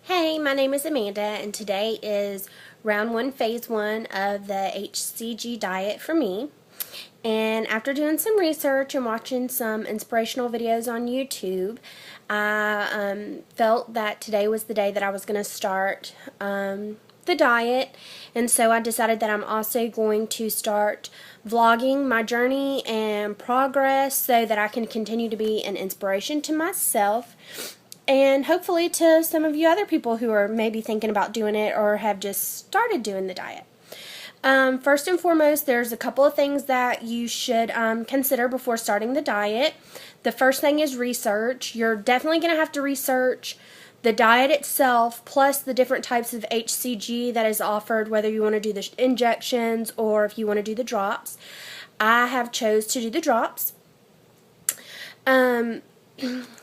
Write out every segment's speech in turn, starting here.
Hey, my name is Amanda, and today is round one, phase one of the HCG diet for me. And after doing some research and watching some inspirational videos on YouTube, I felt that today was the day that I was going to start the diet. And so I decided that I'm also going to start vlogging my journey and progress so that I can continue to be an inspiration to myself and hopefully to some of you other people who are maybe thinking about doing it or have just started doing the diet. First and foremost, there's a couple of things that you should consider before starting the diet. The first thing is research. You're definitely going to have to research the diet itself, plus the different types of HCG that is offered, whether you want to do the injections or if you want to do the drops. I have chose to do the drops.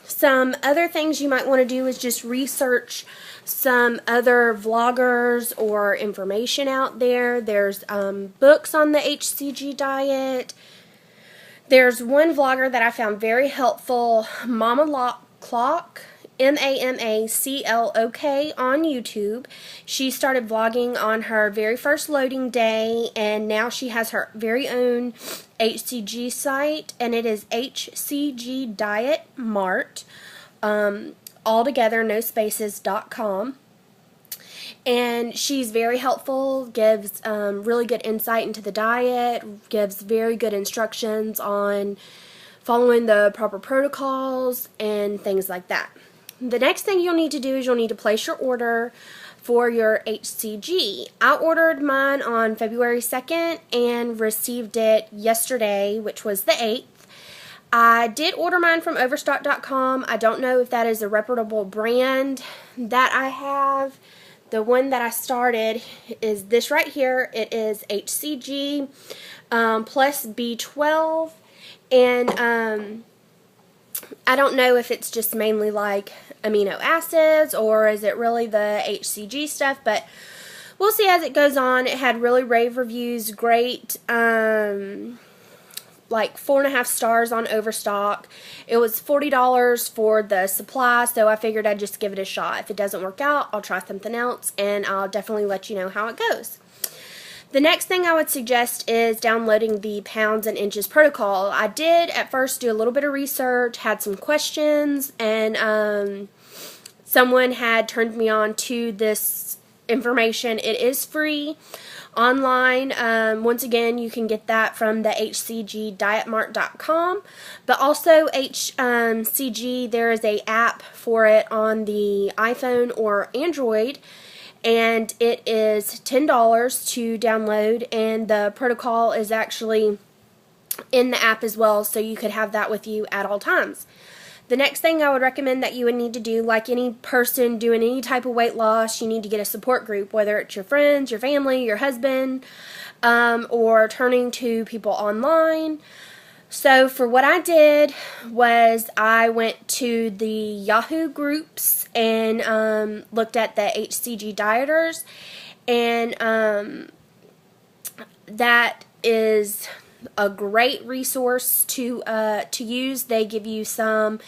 Some other things you might want to do is just research some other vloggers or information out there. There's books on the HCG diet. There's one vlogger that I found very helpful, Mama Clock, MAMACLOK on YouTube. She started vlogging on her very first loading day, and now she has her very own HCG site, and it is HCG Diet Mart, all together, no spaces.com. And she's very helpful, gives really good insight into the diet, gives very good instructions on following the proper protocols and things like that. The next thing you'll need to do is you'll need to place your order for your HCG. I ordered mine on February 2nd and received it yesterday, which was the 8th. I did order mine from Overstock.com. I don't know if that is a reputable brand that I have. The one that I started is this right here. It is HCG plus B12. And I don't know if it's just mainly like amino acids or is it really the HCG stuff, but we'll see as it goes on. It had really rave reviews, great, like 4.5 stars on Overstock. It was $40 for the supply, so I figured I'd just give it a shot. If it doesn't work out, I'll try something else, and I'll definitely let you know how it goes. The next thing I would suggest is downloading the pounds and inches protocol. I did at first do a little bit of research, had some questions, and someone had turned me on to this information. It is free online. Once again, you can get that from the hcgdietmart.com, but also HCG, there is an app for it on the iPhone or Android, and it is $10 to download, and the protocol is actually in the app as well, so you could have that with you at all times. The next thing I would recommend that you would need to do, like any person doing any type of weight loss, you need to get a support group, whether it's your friends, your family, your husband, or turning to people online. So for what I did was I went to the Yahoo groups and looked at the HCG dieters, and that is a great resource to use. They give you some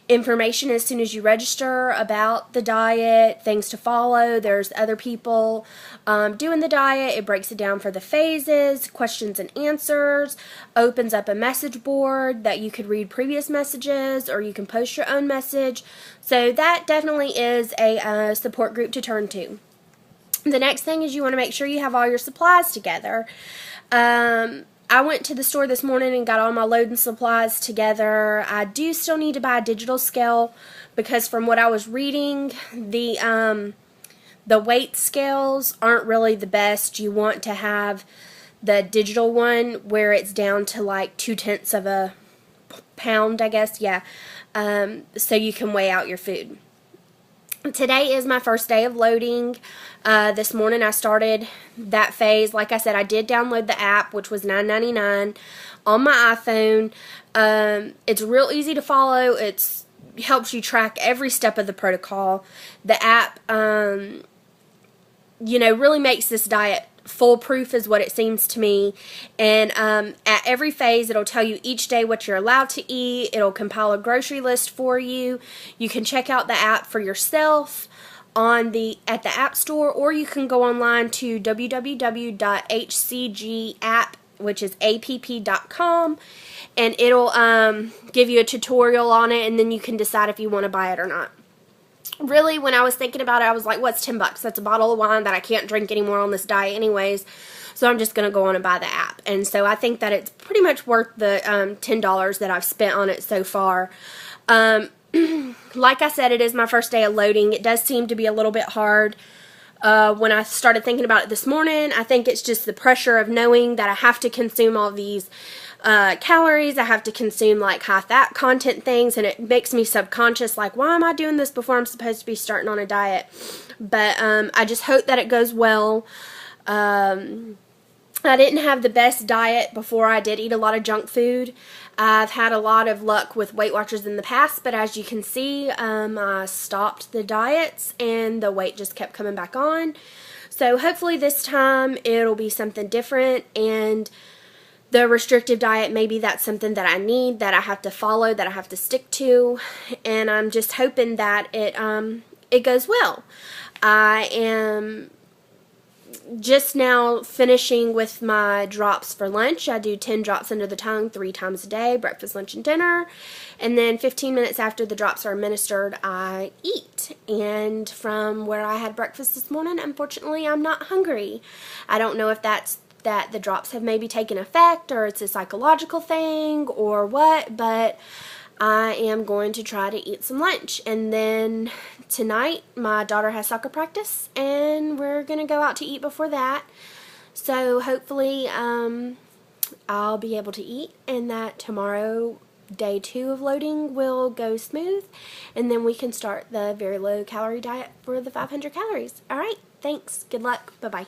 information as soon as you register about the diet, things to follow. There's other people doing the diet. It breaks it down for the phases, questions and answers, opens up a message board that you could read previous messages, or you can post your own message. So that definitely is a support group to turn to. The next thing is you want to make sure you have all your supplies together. I went to the store this morning and got all my loading supplies together. I do still need to buy a digital scale because from what I was reading, the weight scales aren't really the best. You want to have the digital one where it's down to like 0.2 of a pound, I guess, yeah, so you can weigh out your food. Today is my first day of loading. This morning I started that phase. Like I said, I did download the app, which was $9.99 on my iPhone. It's real easy to follow. It helps you track every step of the protocol. The app, really makes this diet foolproof is what it seems to me. And at every phase, it'll tell you each day what you're allowed to eat. It'll compile a grocery list for you. You can check out the app for yourself at the App Store, or you can go online to www.hcgapp, which is app.com, and it'll give you a tutorial on it, and then you can decide if you want to buy it or not. Really, when I was thinking about it, I was like, what's $10? That's a bottle of wine that I can't drink anymore on this diet anyways, so I'm just going to go on and buy the app. And so I think that it's pretty much worth the $10 that I've spent on it so far. Like I said, it is my first day of loading. It does seem to be a little bit hard. When I started thinking about it this morning, I think it's just the pressure of knowing that I have to consume all these calories. I have to consume like high fat content things, and it makes me subconscious like, why am I doing this before I'm supposed to be starting on a diet? But I just hope that it goes well. I didn't have the best diet before. I did eat a lot of junk food. I've had a lot of luck with Weight Watchers in the past, but as you can see, I stopped the diets and the weight just kept coming back on. So hopefully this time it'll be something different, and the restrictive diet, maybe that's something that I need, that I have to follow, that I have to stick to, and I'm just hoping that it goes well. I am just now finishing with my drops for lunch. I do 10 drops under the tongue 3 times a day, breakfast, lunch, and dinner. And then 15 minutes after the drops are administered, I eat. And from where I had breakfast this morning, unfortunately, I'm not hungry. I don't know if that's that the drops have maybe taken effect, or it's a psychological thing, or what, but I am going to try to eat some lunch. And then tonight, my daughter has soccer practice, and we're going to go out to eat before that. So hopefully I'll be able to eat, and that tomorrow, day 2 of loading, will go smooth, and then we can start the very low calorie diet for the 500 calories. All right, thanks. Good luck. Bye-bye.